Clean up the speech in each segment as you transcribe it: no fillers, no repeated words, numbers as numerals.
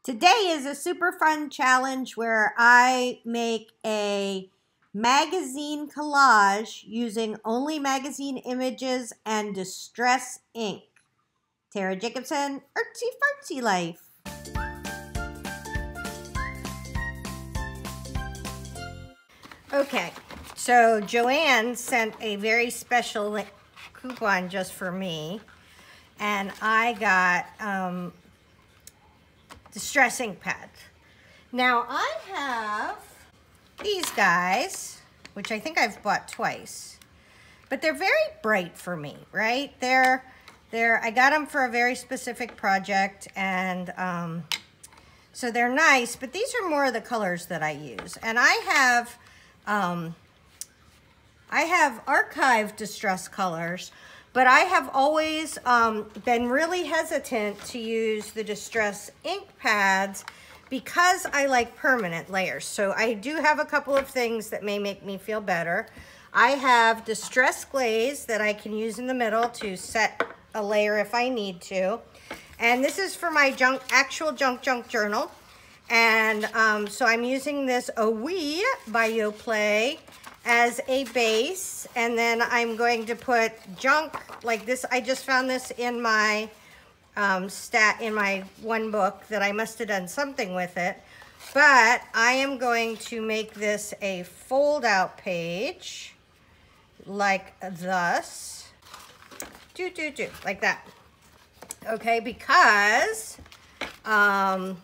Today is a super fun challenge where I make a magazine collage using only magazine images and distress ink. Tara Jacobsen, Artsy Fartsy Life. Okay, so Joanne sent a very special coupon just for me, and I got distress ink pads. Now I have these guys, which I think I've bought twice, but they're very bright for me, right? I got them for a very specific project, and so they're nice, but these are more of the colors that I use. And I have archived distress colors, but I have always been really hesitant to use the distress ink pads because I like permanent layers. So I do have a couple of things that may make me feel better. I have distress glaze that I can use in the middle to set a layer if I need to. And this is for my actual junk journal. And so I'm using this Oui by Yoplait as a base, and then I'm going to put junk like this. I just found this in my in my one book that I must have done something with it, but I am going to make this a fold out page like thus, like that. Okay, because I'm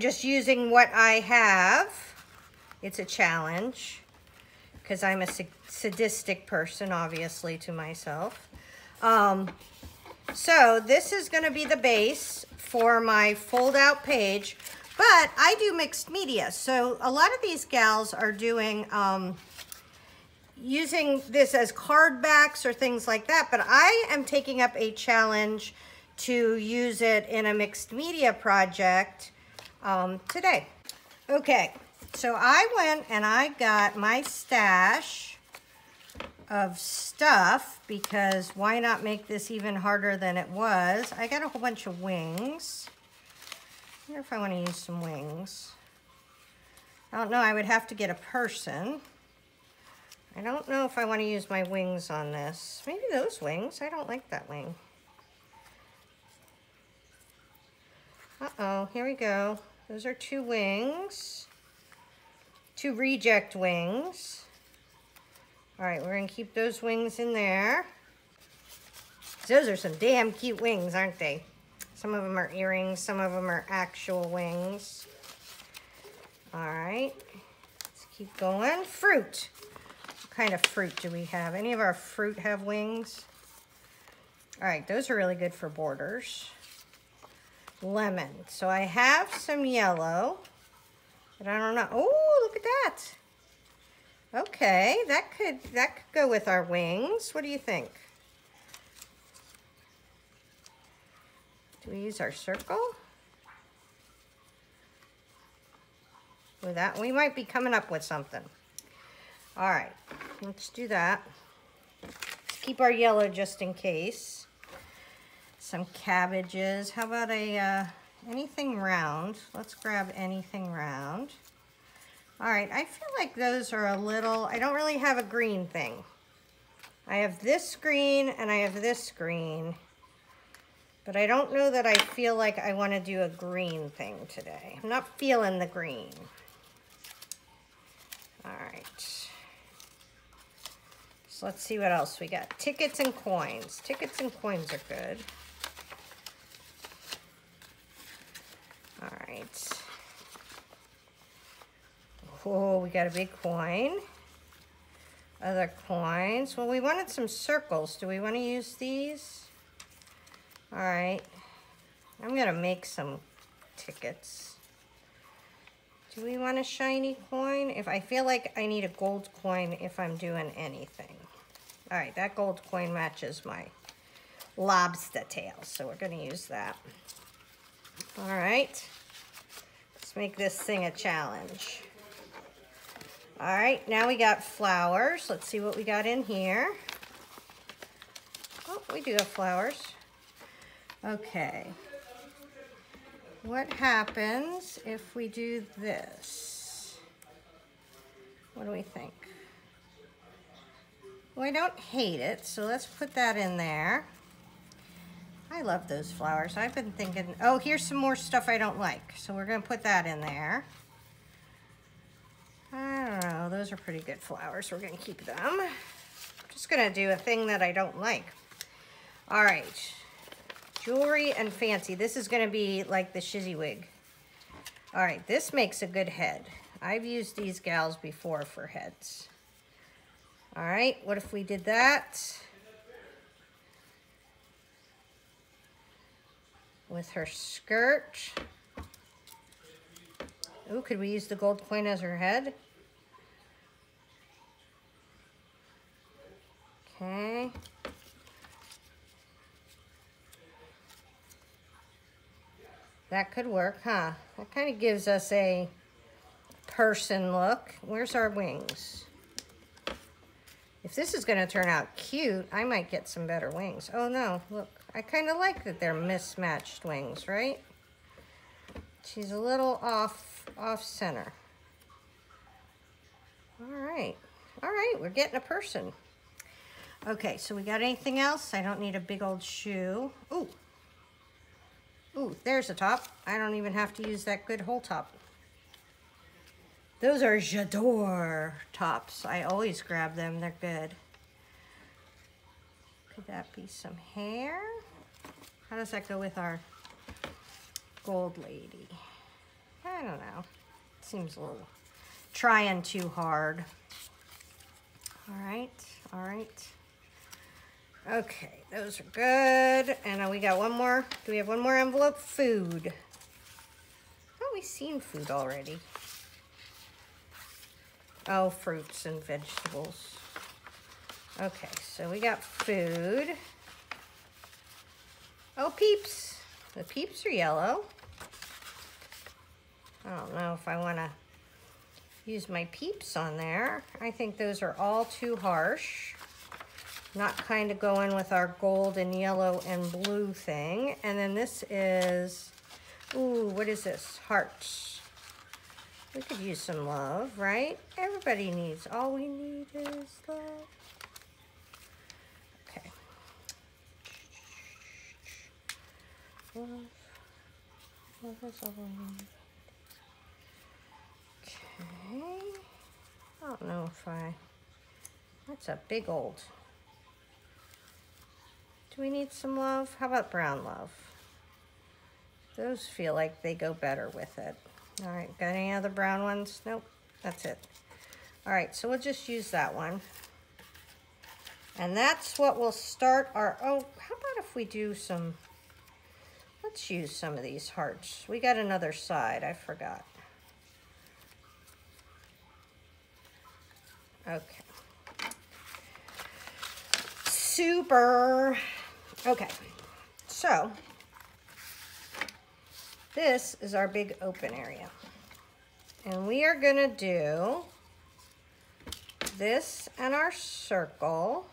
just using what I have. It's a challenge because I'm a sadistic person, obviously, to myself. So this is going to be the base for my fold-out page, but I do mixed media. So a lot of these gals are doing, using this as card backs or things like that, but I am taking up a challenge to use it in a mixed media project today. Okay, so I went and I got my stash of stuff, because why not make this even harder than it was? I got a whole bunch of wings. I wonder if I want to use some wings. I don't know, I would have to get a person. I don't know if I want to use my wings on this. Maybe those wings. I don't like that wing. Uh-oh, here we go. Those are 2 wings. 2 reject wings. All right, we're gonna keep those wings in there. Those are some damn cute wings, aren't they? Some of them are earrings, some of them are actual wings. All right, let's keep going. Fruit. What kind of fruit do we have? Any of our fruit have wings? All right, those are really good for borders. Lemon. So I have some yellow, but I don't know. Oh, look at that. Okay, that could go with our wings. What do you think? Do we use our circle? With that, we might be coming up with something. All right, let's do that. Let's keep our yellow just in case. Some cabbages. How about anything round? Let's grab anything round. All right, I feel like those are a little, I don't really have a green thing. I have this green and I have this green, but I don't know that I feel like I want to do a green thing today. I'm not feeling the green. All right. So let's see what else we got. Tickets and coins. Tickets and coins are good. All right. Oh, we got a big coin. Other coins. Well, we wanted some circles. Do we want to use these? All right. I'm going to make some tickets. Do we want a shiny coin? If I feel like I need a gold coin if I'm doing anything. All right, that gold coin matches my lobster tail, so we're going to use that. All right. Let's make this thing a challenge. All right, now we got flowers. Let's see what we got in here. Oh, we do have flowers. Okay. what happens if we do this? What do we think? Well, I don't hate it, so let's put that in there. I love those flowers. I've been thinking, oh, here's some more stuff I don't like. So we're gonna put that in there. I don't know, those are pretty good flowers. We're gonna keep them. I'm just gonna do a thing that I don't like. All right, jewelry and fancy. This is gonna be like the shizzy wig. All right, this makes a good head. I've used these gals before for heads. All right, what if we did that with her skirt? Ooh, could we use the gold coin as her head? Okay. That could work, huh? That kind of gives us a person look. Where's our wings? If this is going to turn out cute, I might get some better wings. Oh no, look. I kind of like that they're mismatched wings, right? She's a little off center. All right, we're getting a person. Okay, so we got anything else? I don't need a big old shoe. Ooh, there's a top. I don't even have to use that good whole top. Those are J'adore tops. I always grab them, they're good. Could that be some hair? How does that go with our gold lady? I don't know. Seems a little trying too hard. All right. Okay, those are good. And we got one more. Do we have one more envelope? Food. Oh, we've seen food already. Oh, fruits and vegetables. Okay, so we got food. Oh, peeps. The peeps are yellow. I don't know if I want to use my peeps on there. I think those are all too harsh. Not kind of going with our gold and yellow and blue thing. And then this is, ooh, what is this? Hearts. We could use some love, right? Everybody needs, all we need is love. Okay. Love is all we need. Okay. I don't know if that's a big old. Do we need some love? How about brown love? Those feel like they go better with it. All right, got any other brown ones? Nope, that's it. All right, so we'll just use that one. And that's what we'll start our, oh, how about if we do some, let's use some of these hearts. We got another side, I forgot. Okay. Super. Okay, so this is our big open area. And we are gonna do this and our circle.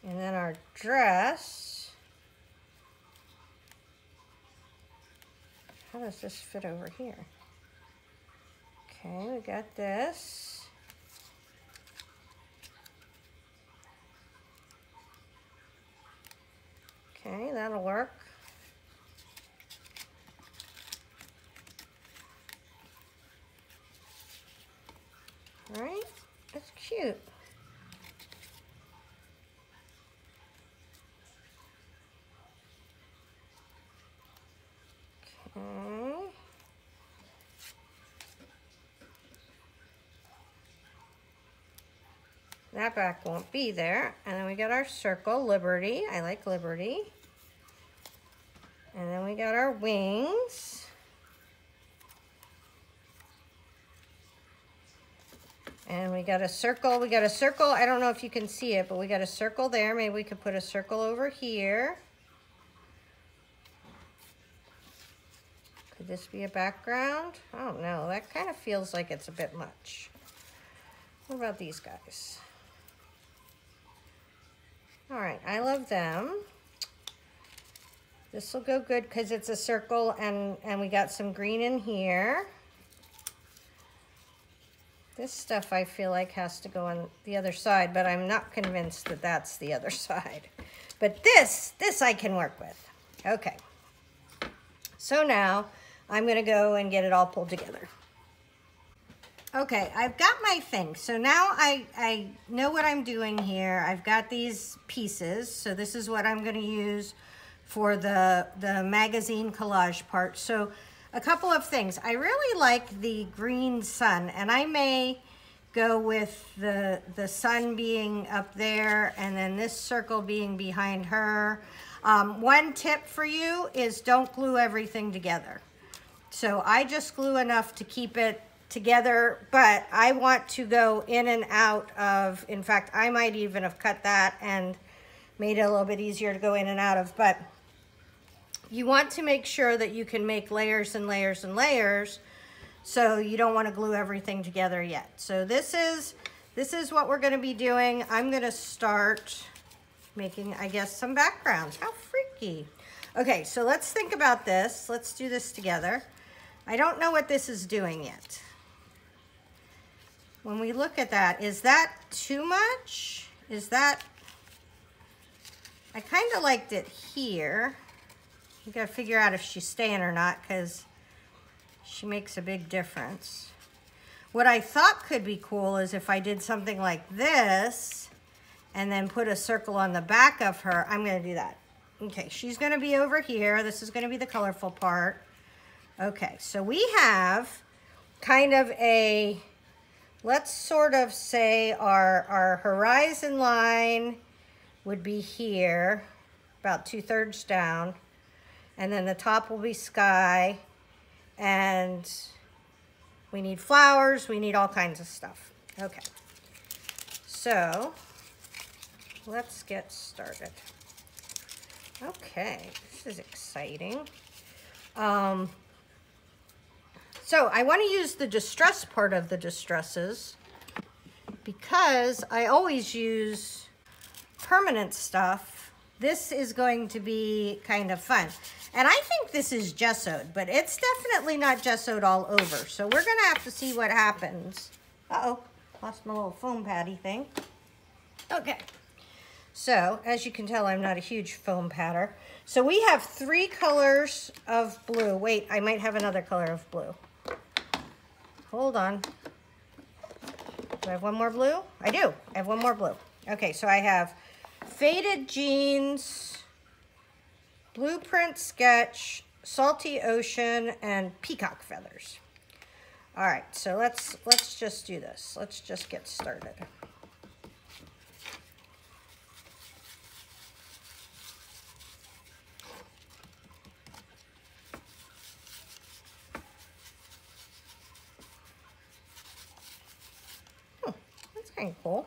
And then our dress. How does this fit over here? Okay, we got this. Okay, that'll work. All right, that's cute. Okay. That back won't be there. And then we got our circle, Liberty. I like Liberty. And then we got our wings. And we got a circle. I don't know if you can see it, but we got a circle there. Maybe we could put a circle over here. Could Should this be a background? I don't know. That kind of feels like it's a bit much. What about these guys? All right, I love them. This will go good because it's a circle and we got some green in here. This stuff I feel like has to go on the other side, but I'm not convinced that that's the other side. But this I can work with. Okay. So now I'm gonna go and get it all pulled together. Okay, I've got my thing. So now I know what I'm doing here. I've got these pieces. So this is what I'm gonna use for the magazine collage part. So a couple of things. I really like the green sun, and I may go with the sun being up there and then this circle being behind her. One tip for you is don't glue everything together. So I just glue enough to keep it together, but I want to go in and out of, in fact, I might even have cut that and made it a little bit easier to go in and out of, but you want to make sure that you can make layers and layers and layers, so you don't want to glue everything together yet. So this is what we're going to be doing. I'm going to start making, I guess, some backgrounds. How freaky. Okay, so let's think about this. Let's do this together. I don't know what this is doing yet. When we look at that, is that too much? Is that, I kind of liked it here. You gotta figure out if she's staying or not, because she makes a big difference. What I thought could be cool is if I did something like this and then put a circle on the back of her. I'm gonna do that. Okay, she's gonna be over here. This is gonna be the colorful part. Okay, so we have kind of a, let's sort of say our horizon line would be here, about 2/3 down. And then the top will be sky, and we need flowers, we need all kinds of stuff. Okay, so let's get started. Okay, this is exciting. So I want to use the distress part of the distresses because I always use permanent stuff. This is going to be kind of fun. And I think this is gessoed, but it's definitely not gessoed all over. So we're gonna have to see what happens. Uh-oh, lost my little foam patty thing. Okay, so as you can tell, I'm not a huge foam patter. So we have 3 colors of blue. Wait, I might have another color of blue. Hold on. Do I have one more blue? I do, I have one more blue. Okay, so I have Faded Jeans, Blueprint Sketch, Salty Ocean, and Peacock Feathers. All right, so let's just do this. Let's just get started. That's kind of cool.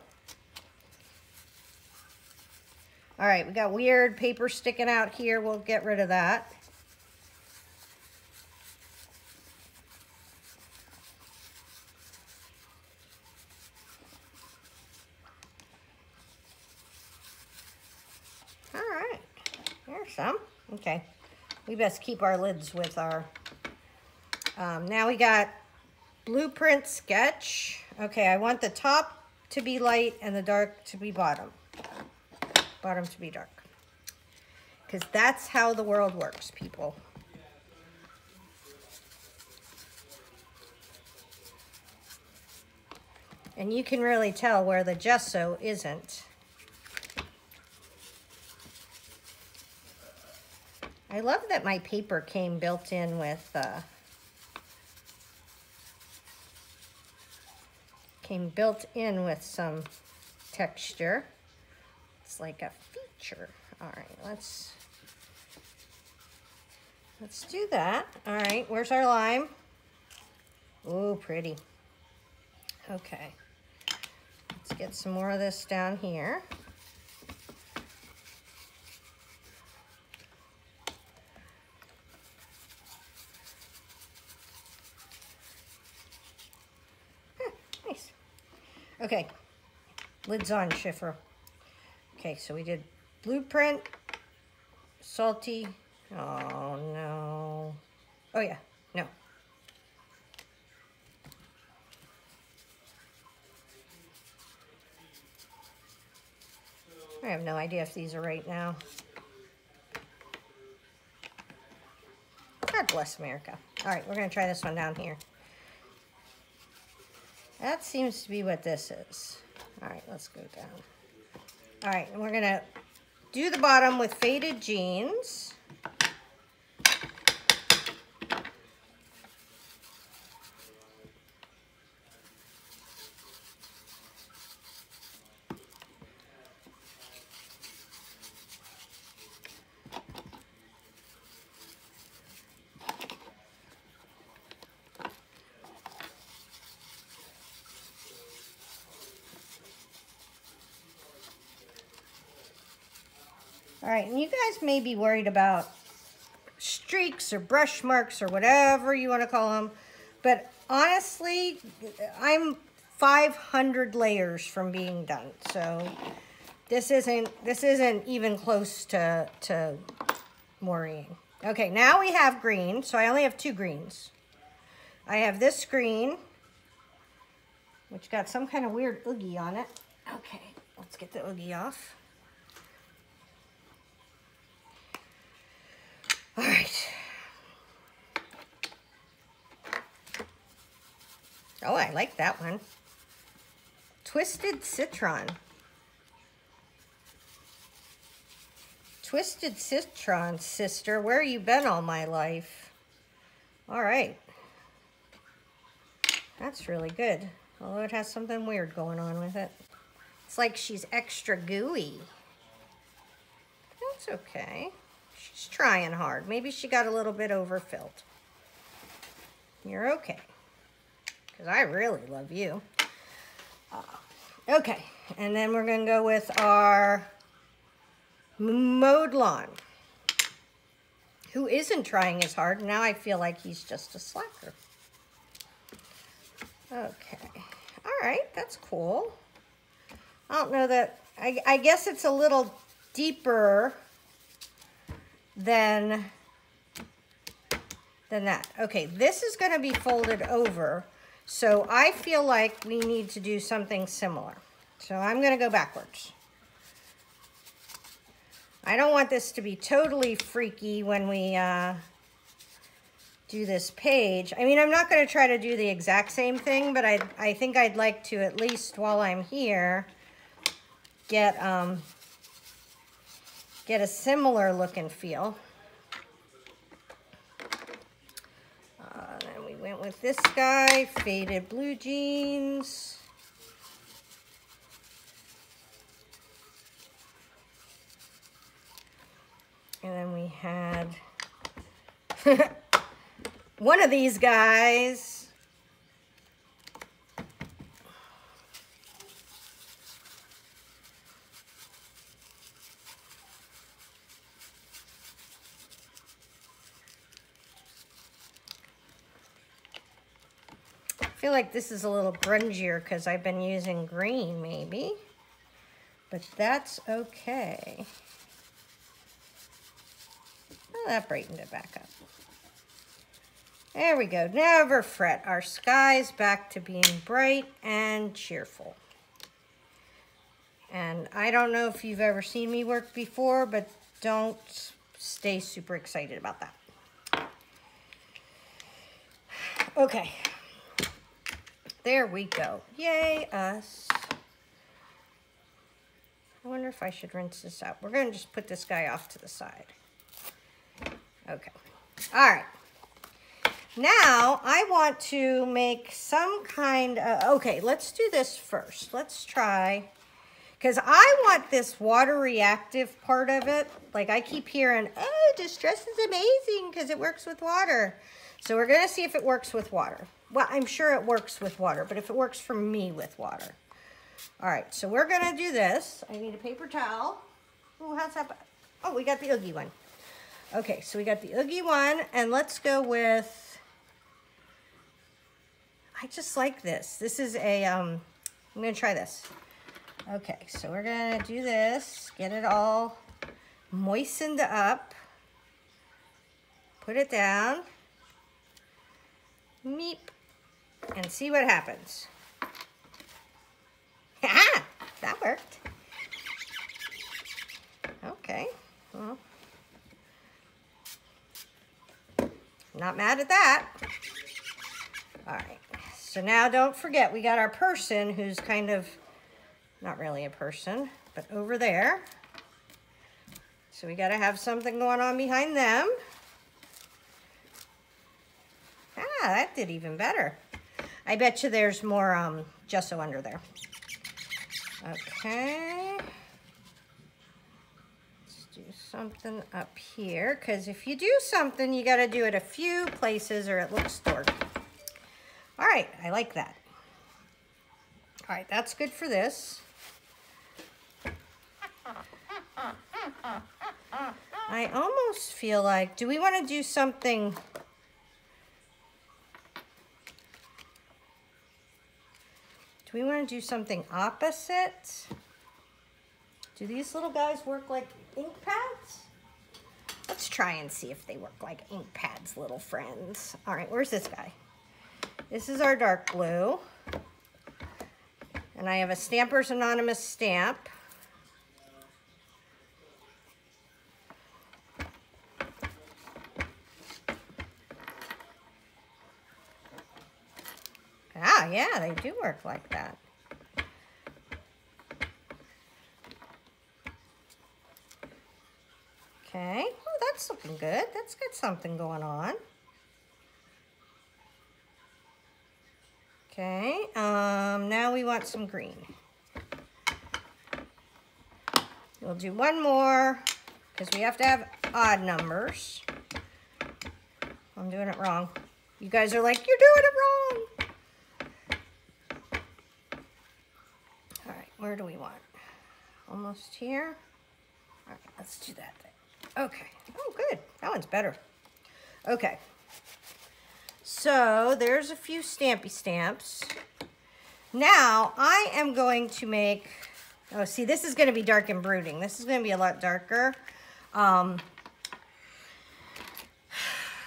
All right, we got weird paper sticking out here. We'll get rid of that. All right, there's some. Okay, we best keep our lids with our, now we got Blueprint Sketch. Okay, I want the top to be light and the dark to be bottom. Bottom to be dark. Because that's how the world works, people. And you can really tell where the gesso isn't. I love that my paper came built in with some texture. It's like a feature. All right, let's do that. All right, where's our lime? Ooh, pretty. Okay, let's get some more of this down here. Okay, lid's on, Schiffer. Okay, so we did blueprint, salty. Oh no. Oh yeah, no. I have no idea if these are right now. God bless America. All right, we're gonna try this one down here. That seems to be what this is. All right, let's go down. All right, and we're gonna do the bottom with faded jeans. All right, and you guys may be worried about streaks or brush marks or whatever you want to call them, but honestly, I'm 500 layers from being done, so this isn't even close to worrying. Okay, now we have green, so I only have 2 greens. I have this green, which got some kind of weird oogie on it. Okay, let's get the oogie off. All right. Oh, I like that one. Twisted Citron. Twisted Citron, sister. Where you been all my life? All right. That's really good. Although it has something weird going on with it. It's like she's extra gooey. That's okay. She's trying hard. Maybe she got a little bit overfilled. You're okay. Because I really love you. Okay. And then we're going to go with our mowed lawn. Who isn't trying as hard. Now I feel like he's just a slacker. Okay. All right. That's cool. I don't know that. I guess it's a little deeper than that. Okay, this is going to be folded over, so I feel like we need to do something similar. So I'm going to go backwards. I don't want this to be totally freaky when we do this page. I mean, I'm not going to try to do the exact same thing, but I think I'd like to, at least while I'm here, get a similar look and feel. Then we went with this guy, faded blue jeans. And then we had one of these guys. I feel like this is a little grungier because I've been using green maybe, but that's okay. Oh, that brightened it back up. There we go. Never fret. Our sky's back to being bright and cheerful. And I don't know if you've ever seen me work before, but don't stay super excited about that. Okay. There we go. Yay, us. I wonder if I should rinse this out. We're going to just put this guy off to the side. Okay. All right. Now, I want to make some kind of... Okay, let's do this first. Let's try... Because I want this water reactive part of it. Like, I keep hearing, oh, distress is amazing because it works with water. So we're going to see if it works with water. Well, I'm sure it works with water, but if it works for me with water. All right, so we're going to do this. I need a paper towel. Oh, how's that? Oh, we got the Oogie one. Okay, so we got the Oogie one, and let's go with... I just like this. This is a, let I'm gonna try this. Okay, so we're gonna do this, get it all moistened up, put it down, meep, and see what happens. Ha! That worked. Okay, well, not mad at that. All right, so now don't forget, we got our person who's kind of, not really a person, but over there. So we gotta have something going on behind them. Ah, that did even better. I bet you there's more gesso under there. Okay. Let's do something up here, because if you do something, you gotta do it a few places or it looks dorky. All right, I like that. All right, that's good for this. I almost feel like, do we want to do something? Do we want to do something opposite? Do these little guys work like ink pads? Let's try and see if they work like ink pads, little friends. All right, where's this guy? This is our dark blue. And I have a Stampers Anonymous stamp. Ah, yeah, they do work like that. Okay, oh, that's looking good. That's got something going on. Okay, now we want some green. We'll do one more, because we have to have odd numbers. I'm doing it wrong. You guys are like, you're doing it wrong. All right, where do we want? Almost here. All right, let's do that thing. Okay, oh good, that one's better. Okay. So there's a few stampy stamps. Now I am going to make, oh see, this is gonna be dark and brooding. This is gonna be a lot darker.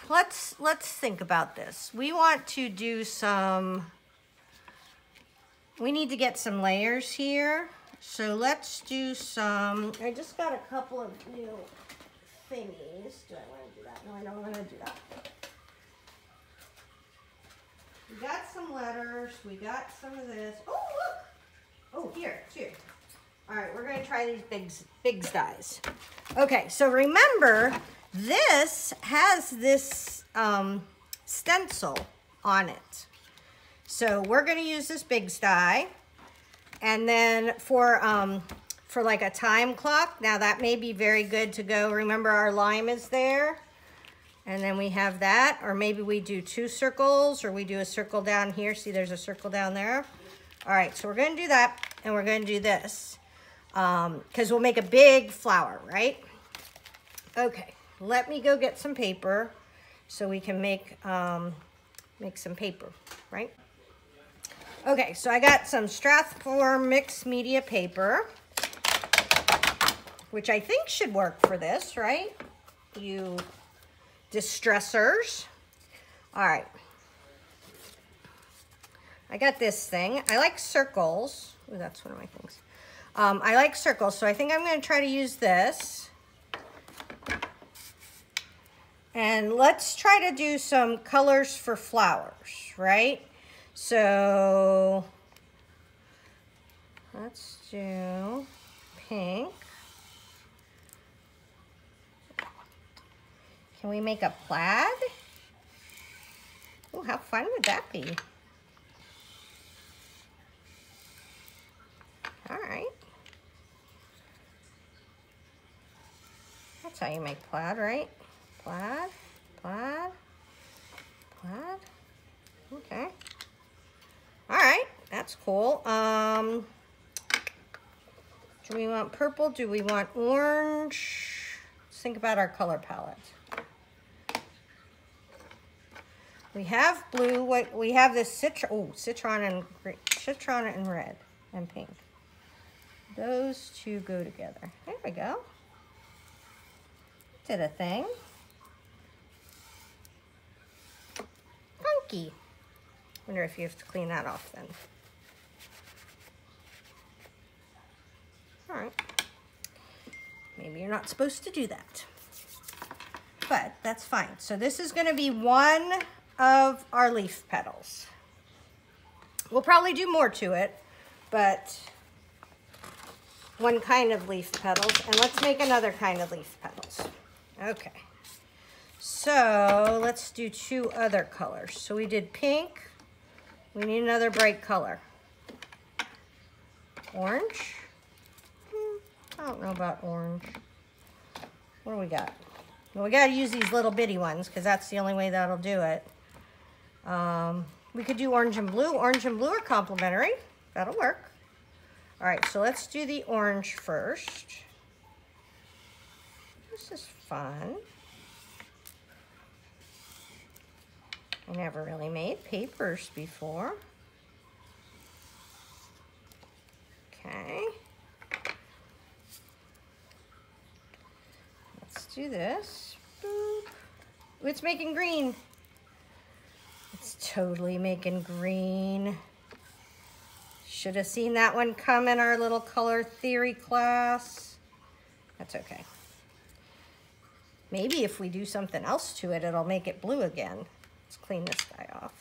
Let's think about this. We want to do some, we need to get some layers here. So let's do some, I just got a couple of new thingies. Do I wanna do that? No, I don't wanna do that. We got some letters, we got some of this. Oh, look! Oh, here, it's here. All right, we're gonna try these big dies. Okay, so remember, this has this stencil on it. So we're gonna use this big die. And then for like a time clock, now that may be very good to go. Remember our lime is there. And then we have that, or maybe we do 2 circles, or we do a circle down here. See, there's a circle down there. All right, so we're gonna do that, and we're gonna do this, because we'll make a big flower, right? Okay, let me go get some paper so we can make some paper, right? Okay, so I got some Strathmore mixed media paper, which I think should work for this, right? You distressors. All right. I got this thing. I like circles. Ooh, that's one of my things. I like circles, so I think I'm going to try to use this. And let's try to do some colors for flowers, right? So let's do pink. Can we make a plaid? Oh, how fun would that be? All right. That's how you make plaid, right? Plaid, plaid, plaid. Okay. All right, that's cool. Do we want purple? Do we want orange? Let's think about our color palette. We have blue. We have this citron and red. and pink. Those two go together. There we go. Did a thing. Funky. Wonder if you have to clean that off then. All right. Maybe you're not supposed to do that. But that's fine. So this is going to be one of our leaf petals. We'll probably do more to it, but one kind of leaf petals. And let's make another kind of leaf petals. Okay. So let's do two other colors. So we did pink. We need another bright color. Orange. I don't know about orange. What do we got? Well, we got to use these little bitty ones because that's the only way that'll do it. We could do orange and blue. Orange and blue are complementary. That'll work. All right, so let's do the orange first. This is fun. I never really made papers before. Okay. Let's do this. Boop. It's making green. It's totally making green. Should have seen that one come in our little color theory class. That's okay. Maybe if we do something else to it, it'll make it blue again. Let's clean this guy off.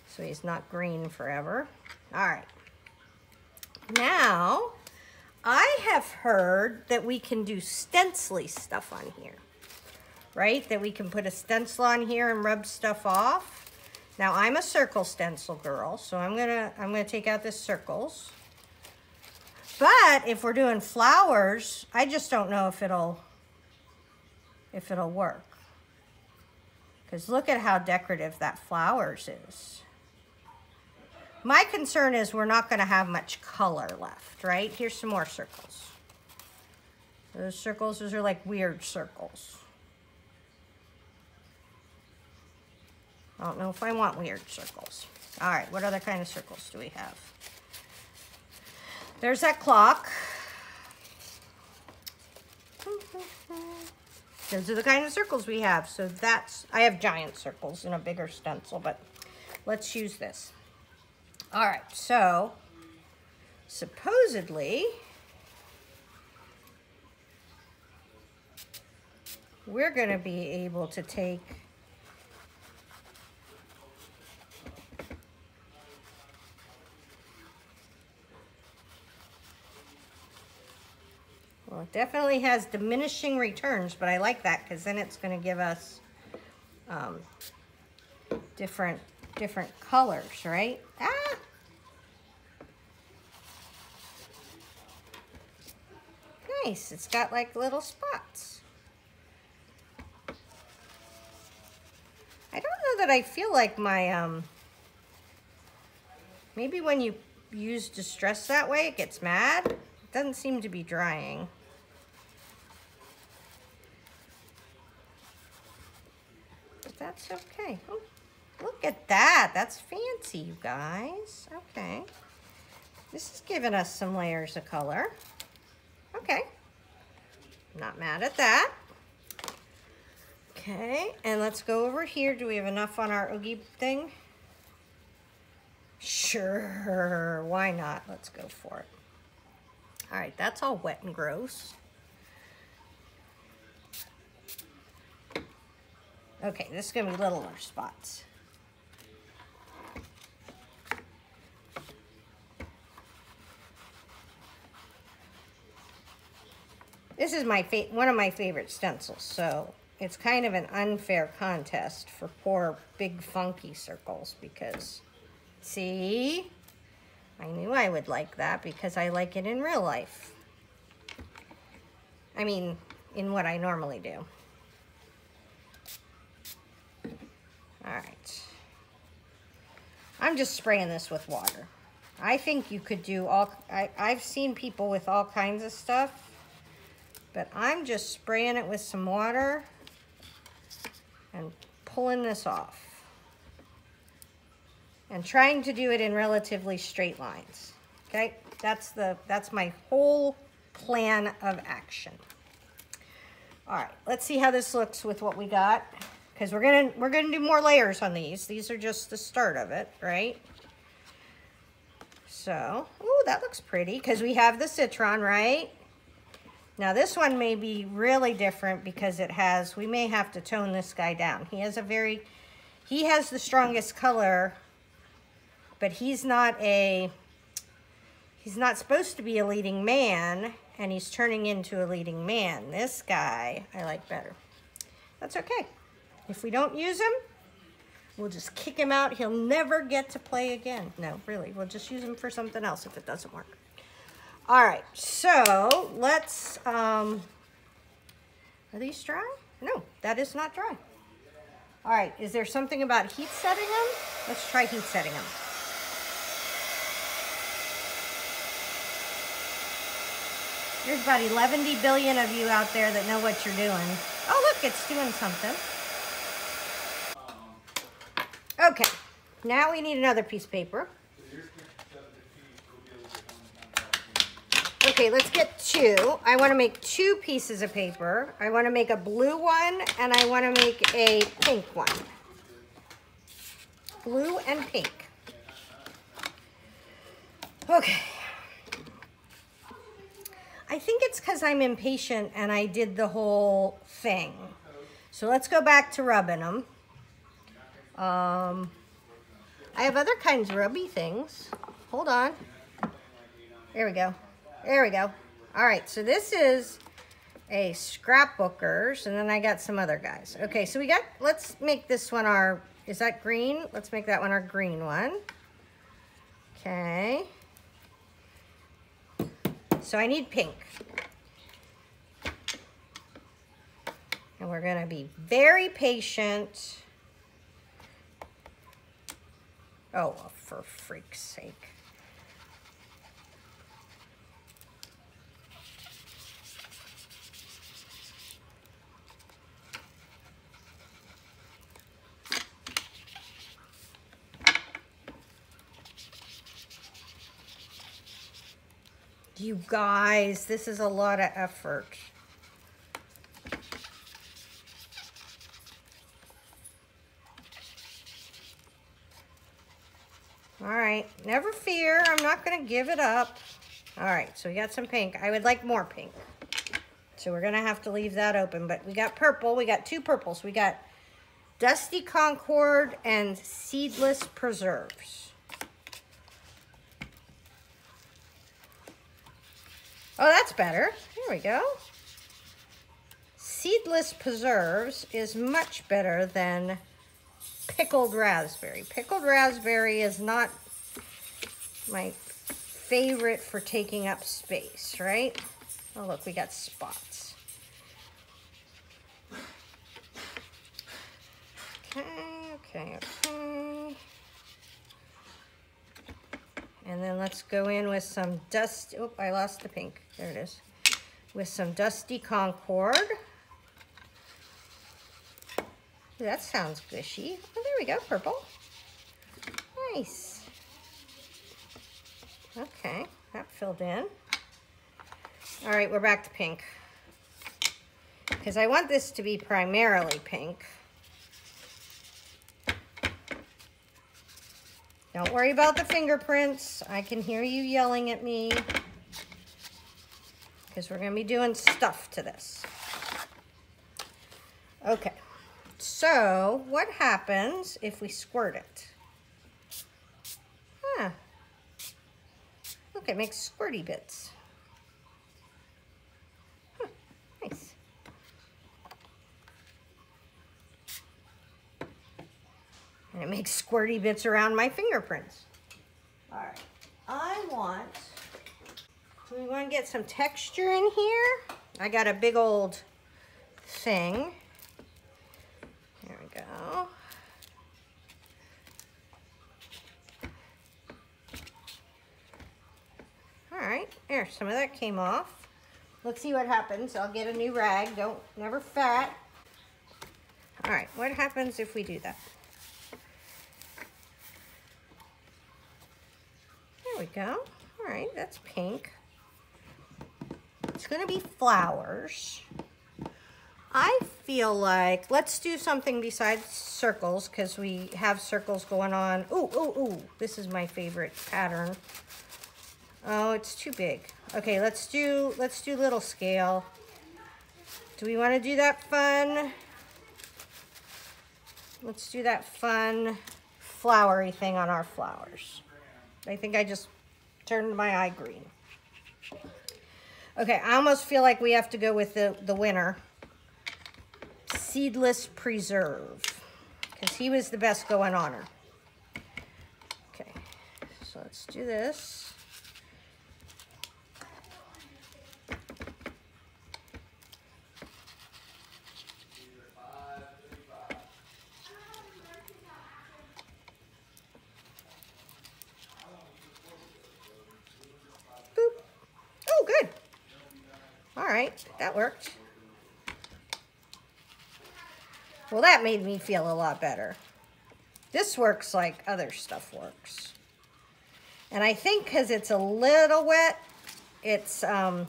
So he's not green forever. All right. Now, I have heard that we can do stencil-y stuff on here, right? That we can put a stencil on here and rub stuff off. Now, I'm a circle stencil girl, so I'm gonna take out this circles. But if we're doing flowers, I just don't know if it'll work. Because look at how decorative that flowers is. My concern is we're not going to have much color left, right? Here's some more circles. Those circles, those are like weird circles. I don't know if I want weird circles. All right, what other kind of circles do we have? There's that clock. Those are the kind of circles we have. So that's, I have giant circles in a bigger stencil, but let's use this. All right, so supposedly we're going to be able to take well, it definitely has diminishing returns, but I like that because then it's going to give us different colors, right? Ah! Nice. It's got like little spots. I don't know that I feel like my, maybe when you use distress that way, it gets mad. It doesn't seem to be drying. But that's okay. Oh, look at that. That's fancy, you guys. Okay. This is giving us some layers of color. Okay. Not mad at that. Okay, and let's go over here. Do we have enough on our Oogie thing? Sure, why not? Let's go for it. All right, that's all wet and gross. Okay, this is gonna be littler spots. This is one of my favorite stencils, so it's kind of an unfair contest for poor big funky circles because, see, I knew I would like that because I like it in real life. I mean, in what I normally do. All right. I'm just spraying this with water. I think you could do I've seen people with all kinds of stuff, but I'm just spraying it with some water and pulling this off. and trying to do it in relatively straight lines. Okay, that's my whole plan of action. All right, let's see how this looks with what we got, because we're gonna do more layers on these. These are just the start of it, right? So, ooh, that looks pretty, because we have the citron, right? Now this one may be really different because we may have to tone this guy down. He has the strongest color, but he's not supposed to be a leading man, and he's turning into a leading man. This guy I like better. That's okay. If we don't use him, we'll just kick him out. He'll never get to play again. No, really, we'll just use him for something else if it doesn't work. All right, so let's, are these dry? No, that is not dry. All right, is there something about heat setting them? Let's try heat setting them. There's about 11 billion of you out there that know what you're doing. Oh, look, it's doing something. Okay, now we need another piece of paper. Okay, let's get two. I want to make two pieces of paper. I want to make a blue one, and I want to make a pink one. Blue and pink. Okay. I think it's because I'm impatient and I did the whole thing. So let's go back to rubbing them. I have other kinds of rubby things. Hold on. There we go. There we go. All right, so this is a scrapbookers, and then I got some other guys. Okay, so let's make this one our, is that green? Let's make that one our green one. Okay. So I need pink. And we're gonna be very patient. Oh, for freak's sake. You guys, this is a lot of effort. All right, never fear, I'm not gonna give it up. All right, so we got some pink. I would like more pink. So we're gonna have to leave that open, but we got purple, we got two purples. We got Dusty Concord and Seedless Preserves. Oh, that's better. There we go. Seedless Preserves is much better than Pickled Raspberry. Pickled Raspberry is not my favorite for taking up space, right? Oh, look, we got spots. Okay. And then let's go in with some dust. Oh, I lost the pink. There it is. With some Dusty Concord. That sounds gushy. Oh, there we go, purple. Nice. Okay, that filled in. All right, we're back to pink. Because I want this to be primarily pink. Don't worry about the fingerprints. I can hear you yelling at me. Because we're going to be doing stuff to this. Okay. So, what happens if we squirt it? Huh. Look, it makes squirty bits. Huh. Nice. And it makes squirty bits around my fingerprints. All right, we want to get some texture in here. I got a big old thing. There we go. All right, there, some of that came off. Let's see what happens. I'll get a new rag. Never fat. All right, what happens if we do that? we go. All right, that's pink. It's gonna be flowers. I feel like, let's do something besides circles because we have circles going on. Ooh, ooh, ooh, this is my favorite pattern. Oh, it's too big. Okay, let's do little scale. Do we want to do that fun? Let's do that fun flowery thing on our flowers. I think I just turned my eye green. Okay, I almost feel like we have to go with the winner. Seedless Preserve, because he was the best going on her. Okay, so let's do this. Boop. Oh, good. All right, that worked. Well, that made me feel a lot better. This works like other stuff works. And I think because it's a little wet, it's, it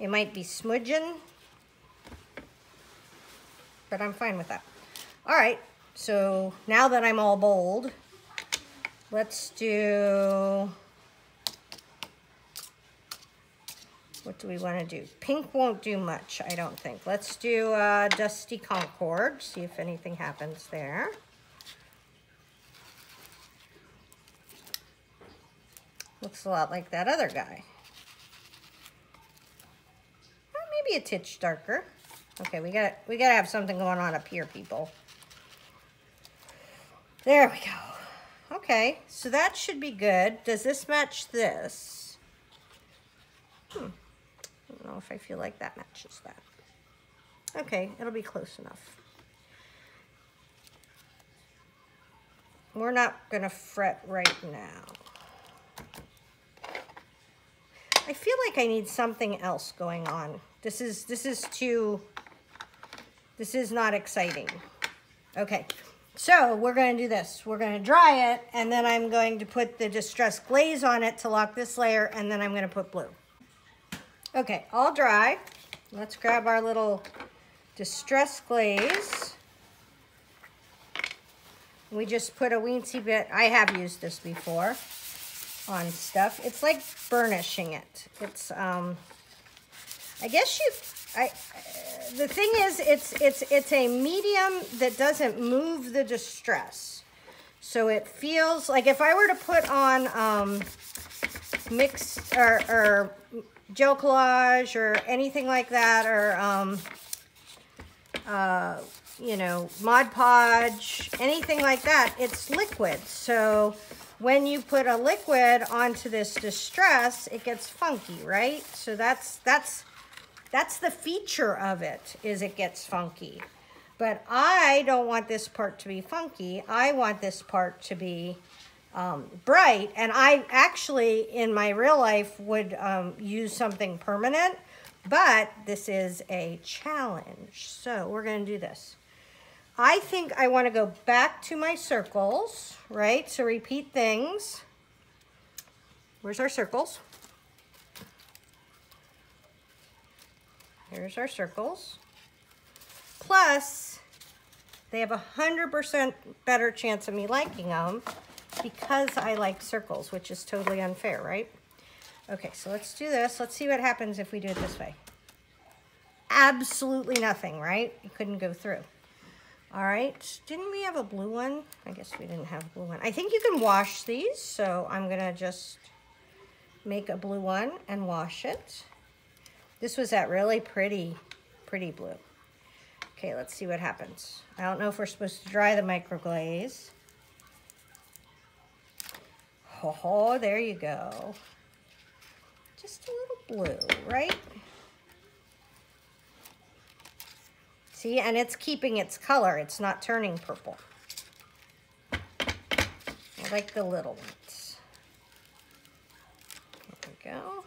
might be smudging, but I'm fine with that. All right, so now that I'm all bold, let's do, what do we want to do? Pink won't do much, I don't think. Let's do Dusty Concord, see if anything happens there. Looks a lot like that other guy. Or maybe a titch darker. Okay, we gotta have something going on up here, people. There we go. Okay, so that should be good. Does this match this? I don't know if I feel like that matches that. Okay, it'll be close enough. We're not gonna fret right now. I feel like I need something else going on. This is not exciting. Okay, so we're gonna do this. We're gonna dry it, and then I'm going to put the distressed glaze on it to lock this layer, and then I'm gonna put blue. Okay, all dry. Let's grab our little distressed glaze. We just put a weensy bit, I have used this before, on stuff. It's like burnishing it. It's I guess the thing is it's a medium that doesn't move the distress. So it feels like if I were to put on mixed or gel collage or anything like that, or you know, Mod Podge, anything like that, it's liquid. So when you put a liquid onto this distress, it gets funky, right? So that's the feature of it, is it gets funky. But I don't want this part to be funky. I want this part to be bright. And I actually, in my real life, would use something permanent, but this is a challenge. So we're gonna do this. I think I want to go back to my circles, right? So repeat things. Where's our circles? Here's our circles. Plus, they have 100% better chance of me liking them because I like circles, which is totally unfair, right? Okay, so let's do this. Let's see what happens if we do it this way. Absolutely nothing, right? You couldn't go through. All right, didn't we have a blue one? I guess we didn't have a blue one. I think you can wash these, so I'm gonna just make a blue one and wash it. This was that really pretty blue. Okay, let's see what happens. I don't know if we're supposed to dry the microglaze. Oh, there you go. Just a little blue, right? See, and it's keeping its color. It's not turning purple. I like the little ones. There we go.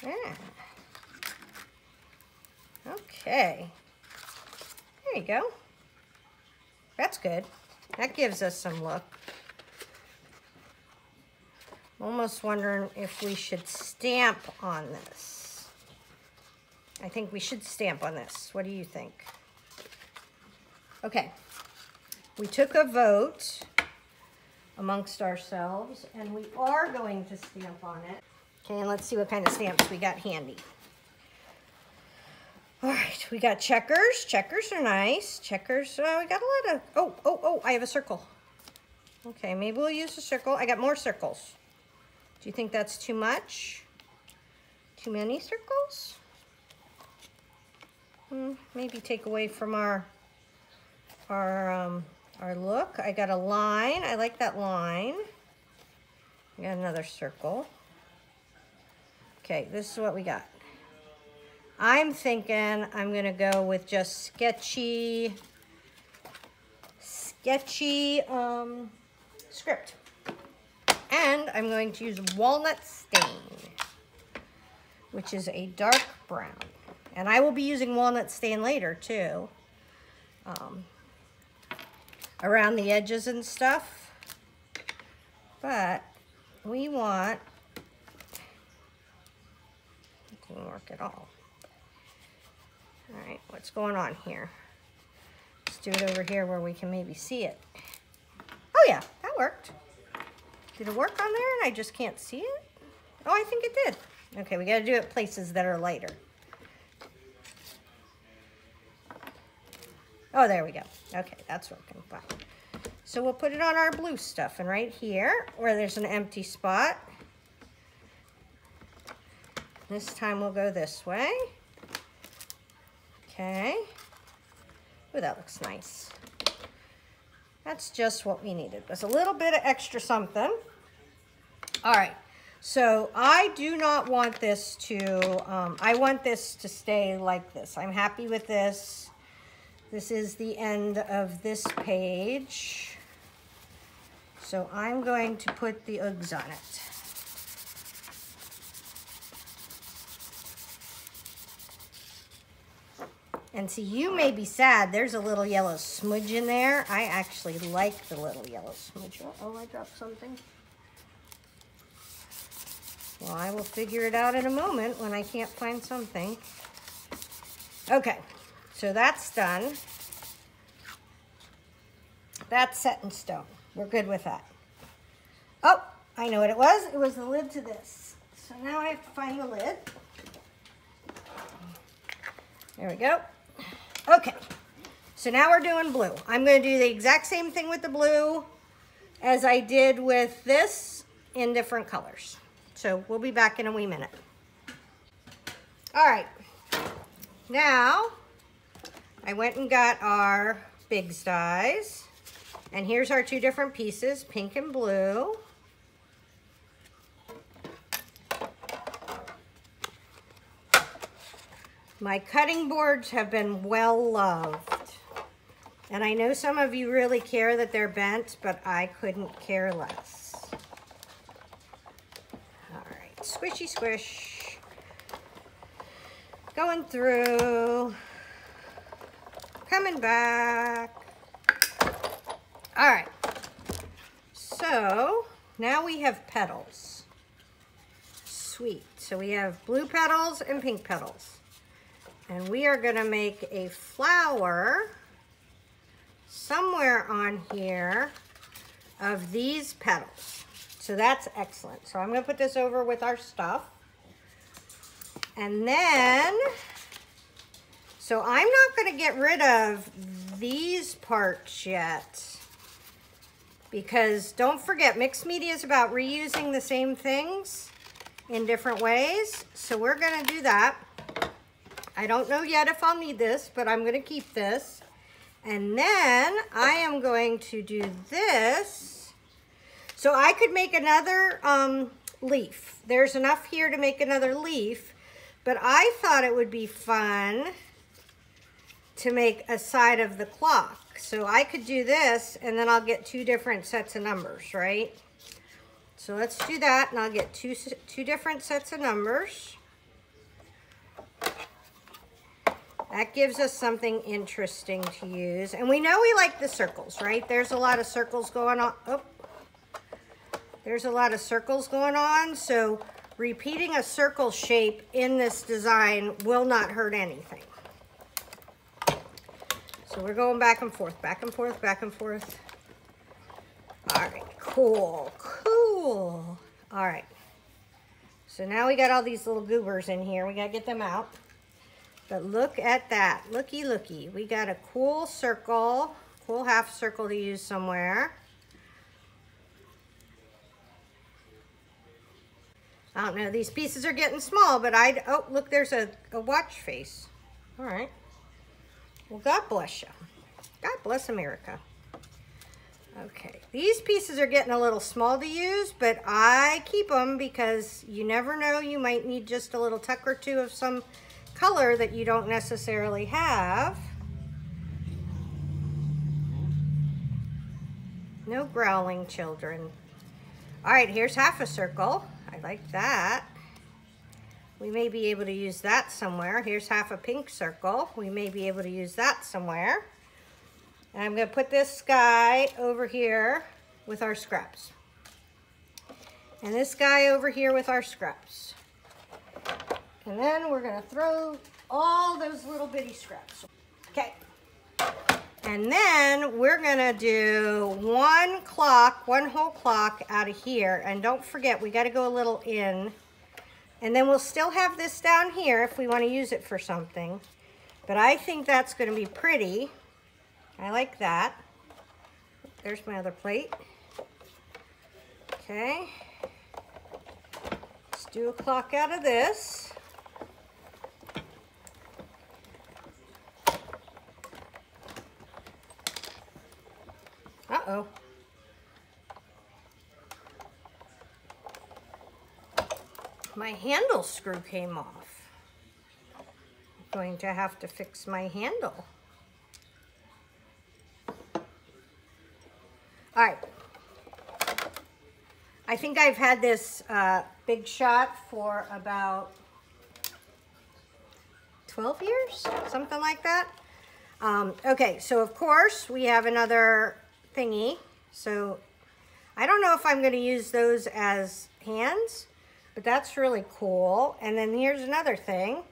Yeah. Okay. There you go. That's good. That gives us some look. I'm almost wondering if we should stamp on this. I think we should stamp on this. What do you think? Okay. We took a vote amongst ourselves, and we are going to stamp on it. Okay, and let's see what kind of stamps we got handy. All right, we got checkers. Checkers are nice. Checkers, we got a lot of, oh, I have a circle. Okay, maybe we'll use a circle. I got more circles. Do you think that's too much? Too many circles? Maybe take away from our look. I got a line. I like that line. I got another circle. Okay, this is what we got. I'm thinking I'm gonna go with just sketchy script. And I'm going to use walnut stain, which is a dark brown. And I will be using walnut stain later too, around the edges and stuff. But we want, it didn't work at all. All right, what's going on here? Let's do it over here where we can maybe see it. Oh yeah, that worked. Did it work on there and I just can't see it? Oh, I think it did. Okay, we gotta do it places that are lighter. Oh, there we go. Okay, that's working fine. So we'll put it on our blue stuff, and right here where there's an empty spot, this time we'll go this way. Okay. Ooh, that looks nice. That's just what we needed, was a little bit of extra something. All right, so I do not want this to, I want this to stay like this. I'm happy with this. This is the end of this page. So I'm going to put the Uggs on it. And see, you may be sad. There's a little yellow smudge in there. I actually like the little yellow smudge. Oh, I dropped something. Well, I will figure it out in a moment when I can't find something. Okay, so that's done. That's set in stone. We're good with that. Oh, I know what it was. It was the lid to this. So now I have to find the lid. There we go. Okay, so now we're doing blue. I'm going to do the exact same thing with the blue as I did with this in different colors. So we'll be back in a wee minute. All right, now I went and got our Big's dies, and here's our two different pieces, pink and blue. My cutting boards have been well loved. And I know some of you really care that they're bent, but I couldn't care less. All right, squishy squish. Going through. Coming back. All right. So now we have petals. Sweet. So we have blue petals and pink petals. And we are going to make a flower somewhere on here of these petals. So that's excellent. So I'm going to put this over with our stuff. And then, so I'm not going to get rid of these parts yet. Because don't forget, mixed media is about reusing the same things in different ways. So we're going to do that. I don't know yet if I'll need this, but I'm going to keep this. And then I am going to do this. So I could make another leaf. There's enough here to make another leaf, but I thought it would be fun to make a side of the clock. So I could do this, and then I'll get two different sets of numbers, right? So let's do that, and I'll get two different sets of numbers. That gives us something interesting to use. And we know we like the circles, right? There's a lot of circles going on. Oh, there's a lot of circles going on. So repeating a circle shape in this design will not hurt anything. So we're going back and forth, back and forth, back and forth. All right, cool, cool. All right. So now we got all these little goobers in here. We got to get them out. But look at that. Looky, looky. We got a cool circle, cool half circle to use somewhere. I don't know. These pieces are getting small, but oh, look, there's a watch face. All right. Well, God bless you. God bless America. Okay. These pieces are getting a little small to use, but I keep them because you never know. You might need just a little tuck or two of some color that you don't necessarily have. No growling, children. All right, here's half a circle. I like that. We may be able to use that somewhere. Here's half a pink circle. We may be able to use that somewhere. And I'm going to put this guy over here with our scraps. And this guy over here with our scraps. And then we're going to throw all those little bitty scraps. Okay. And then we're going to do one whole clock out of here. And don't forget, we got to go a little in. And then we'll still have this down here if we want to use it for something. But I think that's going to be pretty. I like that. There's my other plate. Okay. Let's do a clock out of this. Uh-oh. My handle screw came off. I'm going to have to fix my handle. All right. I think I've had this Big Shot for about 12 years, something like that. Okay, so of course we have another thingy. So I don't know if I'm going to use those as hands, but that's really cool. And then here's another thing.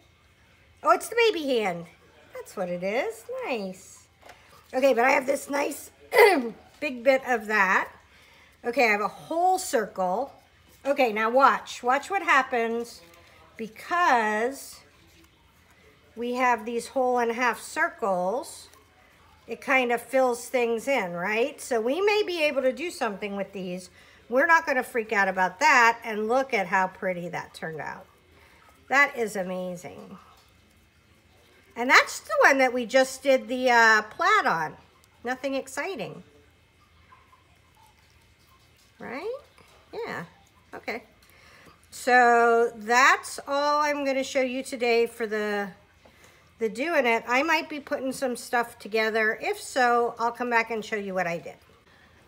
Oh, it's the baby hand. That's what it is. Nice. Okay, but I have this nice big bit of that. Okay, I have a whole circle. Okay, now watch. Watch what happens because we have these whole and half circles. It kind of fills things in, right? So we may be able to do something with these. We're not going to freak out about that. And look at how pretty that turned out. That is amazing. And that's the one that we just did the plaid on. Nothing exciting. Right? Yeah. Okay. So that's all I'm going to show you today for the doing it. I might be putting some stuff together. If so, I'll come back and show you what I did.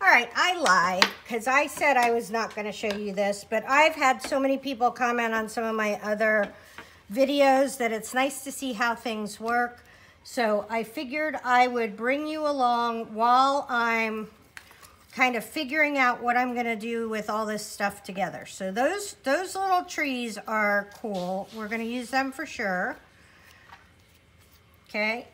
All right, I lied because I said I was not going to show you this, but I've had so many people comment on some of my other videos that it's nice to see how things work. So I figured I would bring you along while I'm kind of figuring out what I'm going to do with all this stuff together. So those little trees are cool. We're going to use them for sure. Okay.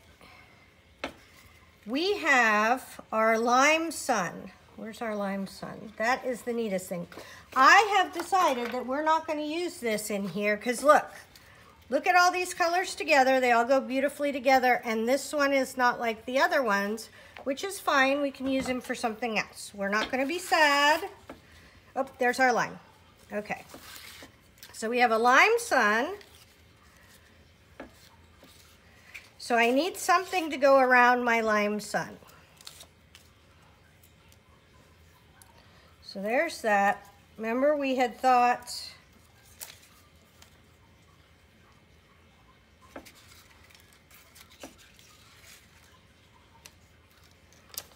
We have our lime sun. Where's our lime sun? That is the neatest thing. I have decided that we're not going to use this in here because look at all these colors together. They all go beautifully together. And this one is not like the other ones, which is fine. We can use them for something else. We're not going to be sad. Oh, there's our lime. Okay. So we have a lime sun. So I need something to go around my lime sun. So there's that. Remember we had thought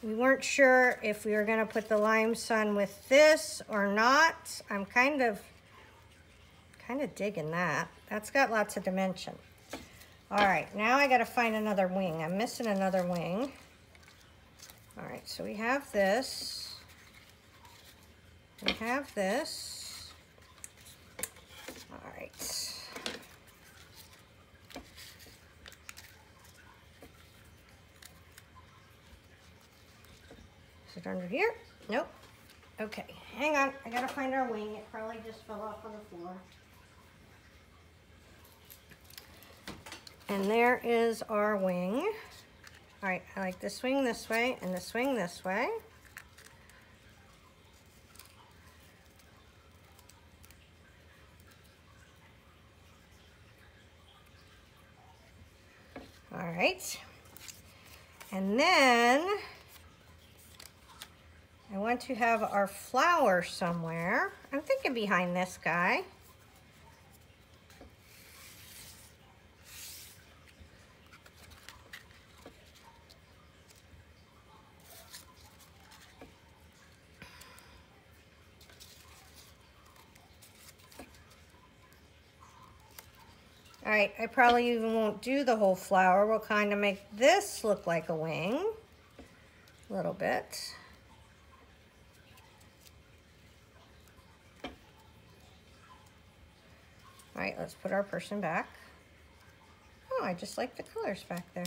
we weren't sure if we were going to put the lime sun with this or not. I'm kind of digging that. That's got lots of dimension. All right, now I gotta find another wing. I'm missing another wing. All right, so we have this. We have this. All right. Is it under here? Nope. Okay, hang on. I gotta find our wing. It probably just fell off on the floor. And there is our wing. All right, I like this wing this way and this wing this way. All right. And then I want to have our flower somewhere. I'm thinking behind this guy. All right, I probably even won't do the whole flower. We'll kind of make this look like a wing, a little bit. All right, let's put our person back. Oh, I just like the colors back there.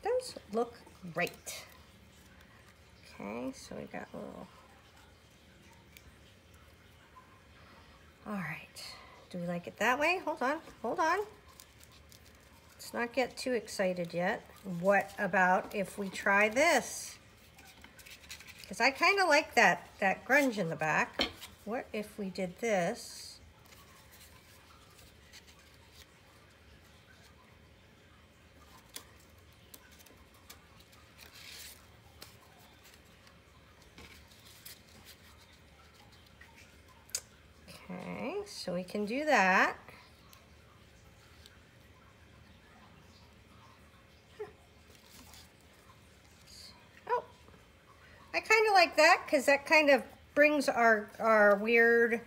Those look great. Okay, so we got a little. All right. Do we like it that way? Hold on, hold on. Let's not get too excited yet. What about if we try this? Because I kind of like that grunge in the back. What if we did this? Okay, so we can do that. Oh, I kind of like that because that kind of brings our weird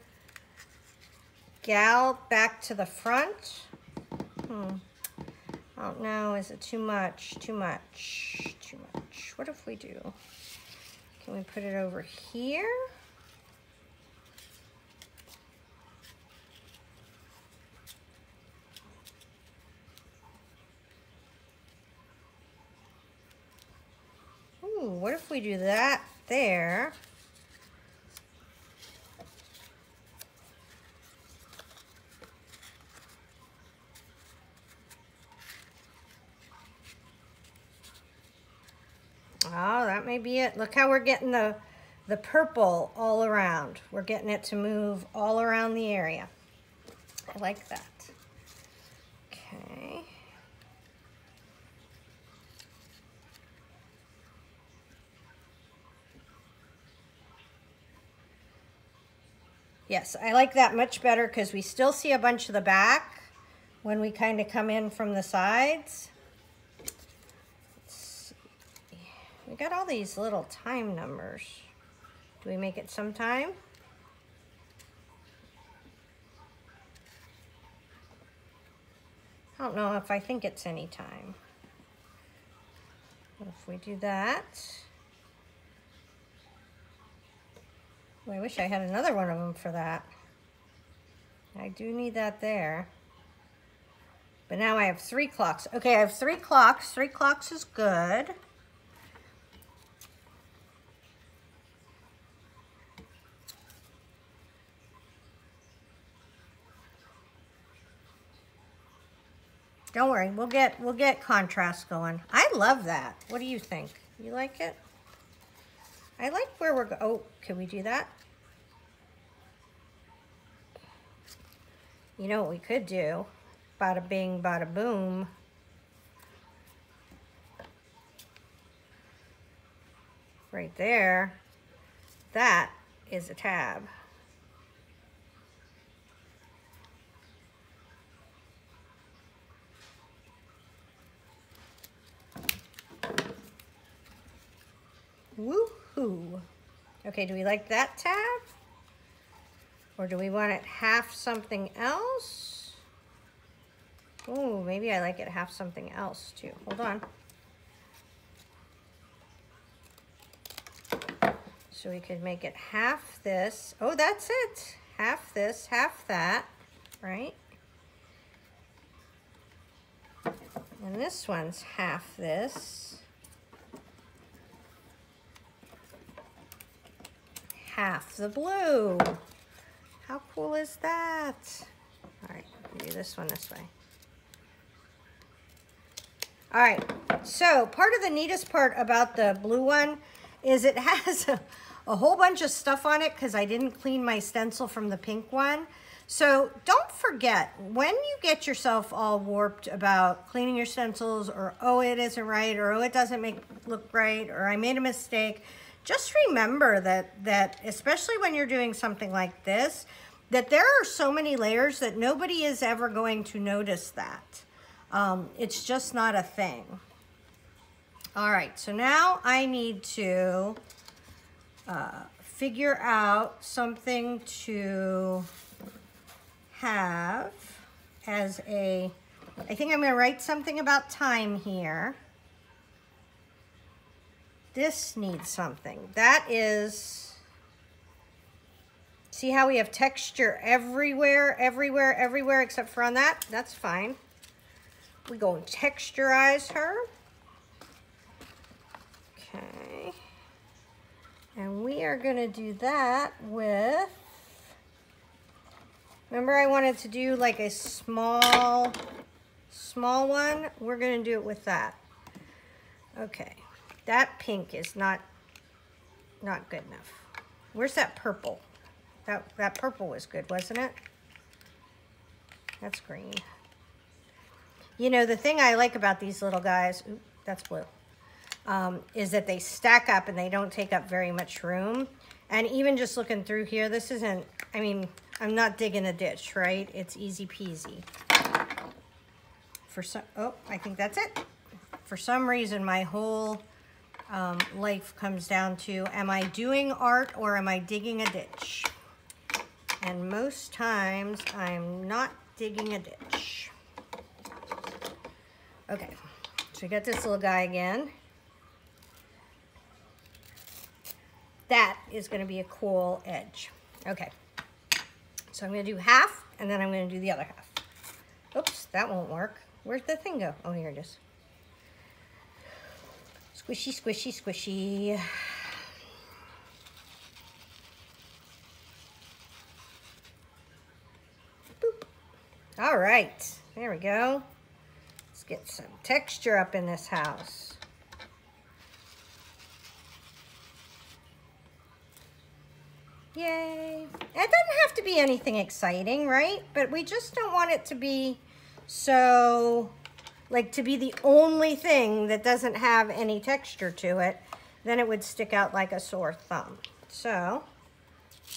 gal back to the front. I don't know, is it too much? Too much, too much. What if we do? Can we put it over here? What if we do that there? Oh, that may be it. Look how we're getting the purple all around. We're getting it to move all around the area. I like that. Okay. Yes, I like that much better because we still see a bunch of the back when we kind of come in from the sides. Let's see. We got all these little time numbers. Do we make it sometime? I don't know if I think it's any time. If we do that. Well, I wish I had another one of them for that. I do need that there. But now I have 3 clocks. Okay, I have 3 clocks. 3 clocks is good. Don't worry, we'll get contrast going. I love that. What do you think? You like it? I like where we're going. Oh, can we do that? You know what we could do? Bada bing, bada boom. Right there. That is a tab. Woohoo. Okay, do we like that tab? Or do we want it half something else? Oh, maybe I like it half something else too. Hold on. So we could make it half this. Oh, that's it. Half this, half that, right? And this one's half this. Half the blue. How cool is that? All right, do this one this way. All right, so part of the neatest part about the blue one is it has a whole bunch of stuff on it because I didn't clean my stencil from the pink one. So don't forget, when you get yourself all warped about cleaning your stencils, or oh, it isn't right, or oh, it doesn't look right, or I made a mistake, just remember that especially when you're doing something like this, that there are so many layers that nobody is ever going to notice that. It's just not a thing. All right, so now I need to figure out something to have as a, I think I'm gonna write something about time here. This needs something. That is, see how we have texture everywhere, everywhere, everywhere except for on that? That's fine. We go and texturize her. Okay. And we are gonna do that with, remember I wanted to do like a small one? We're gonna do it with that. Okay, that pink is not good enough. Where's that purple? That purple was good, wasn't it? That's green. You know, the thing I like about these little guys, ooh, that's blue, is that they stack up and they don't take up very much room. And even just looking through here, this isn't, I mean, I'm not digging a ditch, right? It's easy peasy. For some, oh, I think that's it. For some reason, my whole life comes down to, am I doing art or am I digging a ditch? And most times, I'm not digging a ditch. Okay, so we got this little guy again. That is gonna be a cool edge. Okay, so I'm gonna do half and then I'm gonna do the other half. Oops, that won't work. Where'd the thing go? Oh, here it is. Squishy, squishy, squishy. Boop. All right, there we go. Let's get some texture up in this house. Yay. It doesn't have to be anything exciting, right? But we just don't want it to be so, like, to be the only thing that doesn't have any texture to it. Then it would stick out like a sore thumb. So,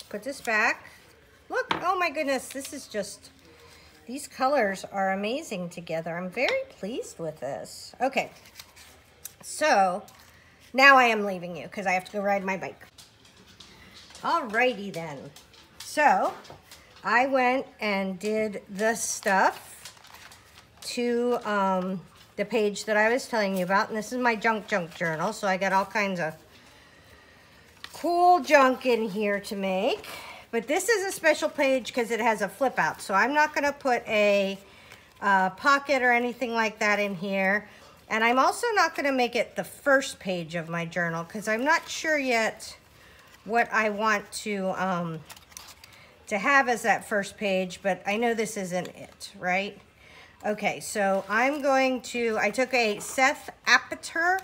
put this back. Look, oh my goodness, this is just, these colors are amazing together. I'm very pleased with this. Okay, so now I am leaving you because I have to go ride my bike. Alrighty then. So I went and did the stuff to the page that I was telling you about, and this is my junk journal. So I got all kinds of cool junk in here to make. But this is a special page because it has a flip out. So I'm not going to put a pocket or anything like that in here. And I'm also not going to make it the first page of my journal because I'm not sure yet what I want to have as that first page. But I know this isn't it, right? Okay, so I'm going to, I took a Seth Apter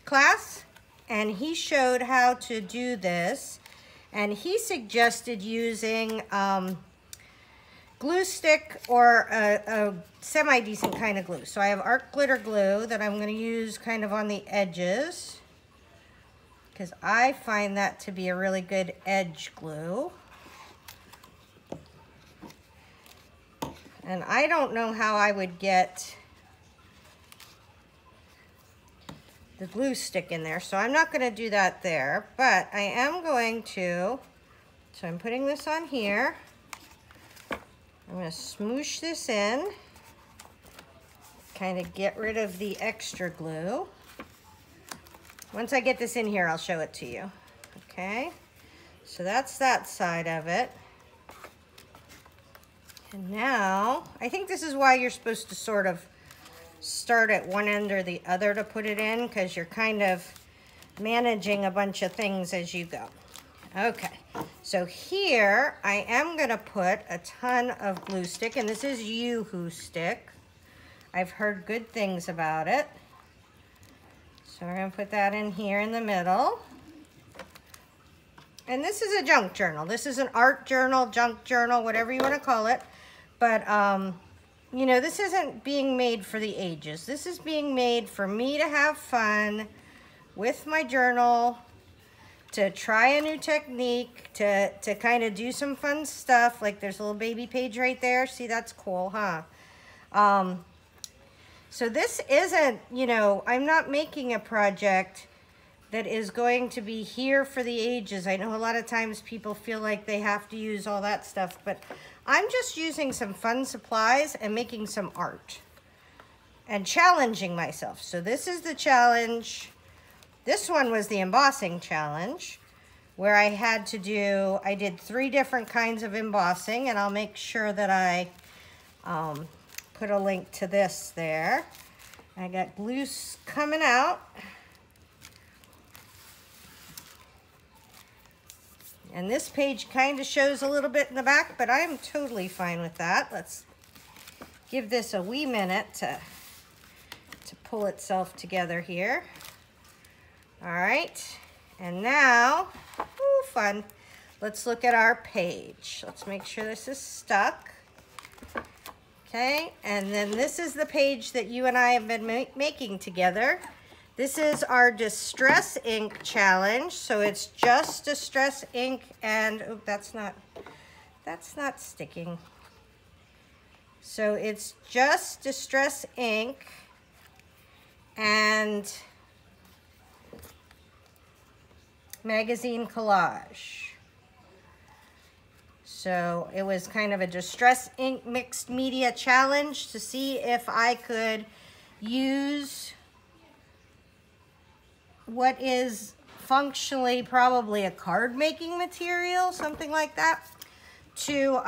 class, and he showed how to do this. And he suggested using glue stick or a semi-decent kind of glue. So I have art glitter glue that I'm going to use kind of on the edges because I find that to be a really good edge glue. And I don't know how I would get the glue stick in there, so I'm not going to do that there, but I am going to, so I'm putting this on here. I'm going to smoosh this in, kind of get rid of the extra glue. Once I get this in here, I'll show it to you. Okay, so that's that side of it. And now, I think this is why you're supposed to sort of start at one end or the other to put it in, because you're kind of managing a bunch of things as you go. Okay, so here I am going to put a ton of glue stick, and this is Yoo-hoo stick. I've heard good things about it. So we're going to put that in here in the middle. And this is a junk journal. This is an art journal, junk journal, whatever you want to call it. But, you know, this isn't being made for the ages. This is being made for me to have fun with my journal, to try a new technique, to kind of do some fun stuff. Like there's a little baby page right there. See, that's cool, huh? So this isn't, you know, I'm not making a project that is going to be here for the ages. I know a lot of times people feel like they have to use all that stuff, but I'm just using some fun supplies and making some art and challenging myself. So this is the challenge. This one was the embossing challenge, where I had to do, I did 3 different kinds of embossing, and I'll make sure that I put a link to this there. I got glue coming out. And this page kind of shows a little bit in the back, but I'm totally fine with that. Let's give this a wee minute to pull itself together here. All right, and now, ooh, fun. Let's look at our page. Let's make sure this is stuck. Okay, and then this is the page that you and I have been making together. This is our Distress Ink Challenge. So it's just Distress Ink and, oh, that's not sticking. So it's just Distress Ink and magazine collage. So it was kind of a Distress Ink mixed media challenge to see if I could use what is functionally probably a card making material, something like that, to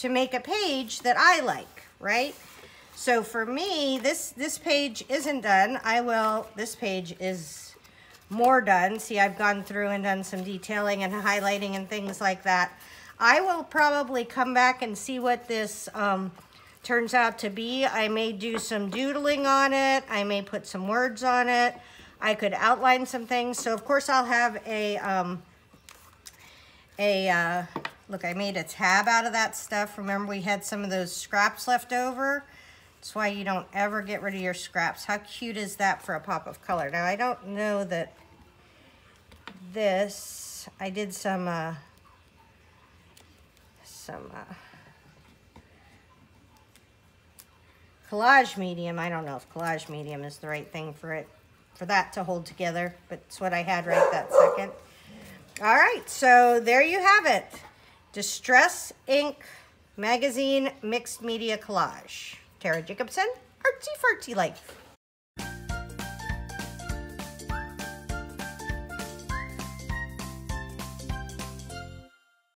make a page that I like, right? So for me, this page isn't done. This page is more done. See, I've gone through and done some detailing and highlighting and things like that. I will probably come back and see what this turns out to be. I may do some doodling on it. I may put some words on it. I could outline some things. So of course I'll have look, I made a tab out of that stuff. Remember we had some of those scraps left over? That's why you don't ever get rid of your scraps. How cute is that for a pop of color? Now I don't know that this, I did some collage medium. I don't know if collage medium is the right thing for that to hold together, but it's what I had right that second. All right, so there you have it. Distress Ink Magazine Mixed Media Collage. Tara Jacobsen, Artsy Fartsy Life.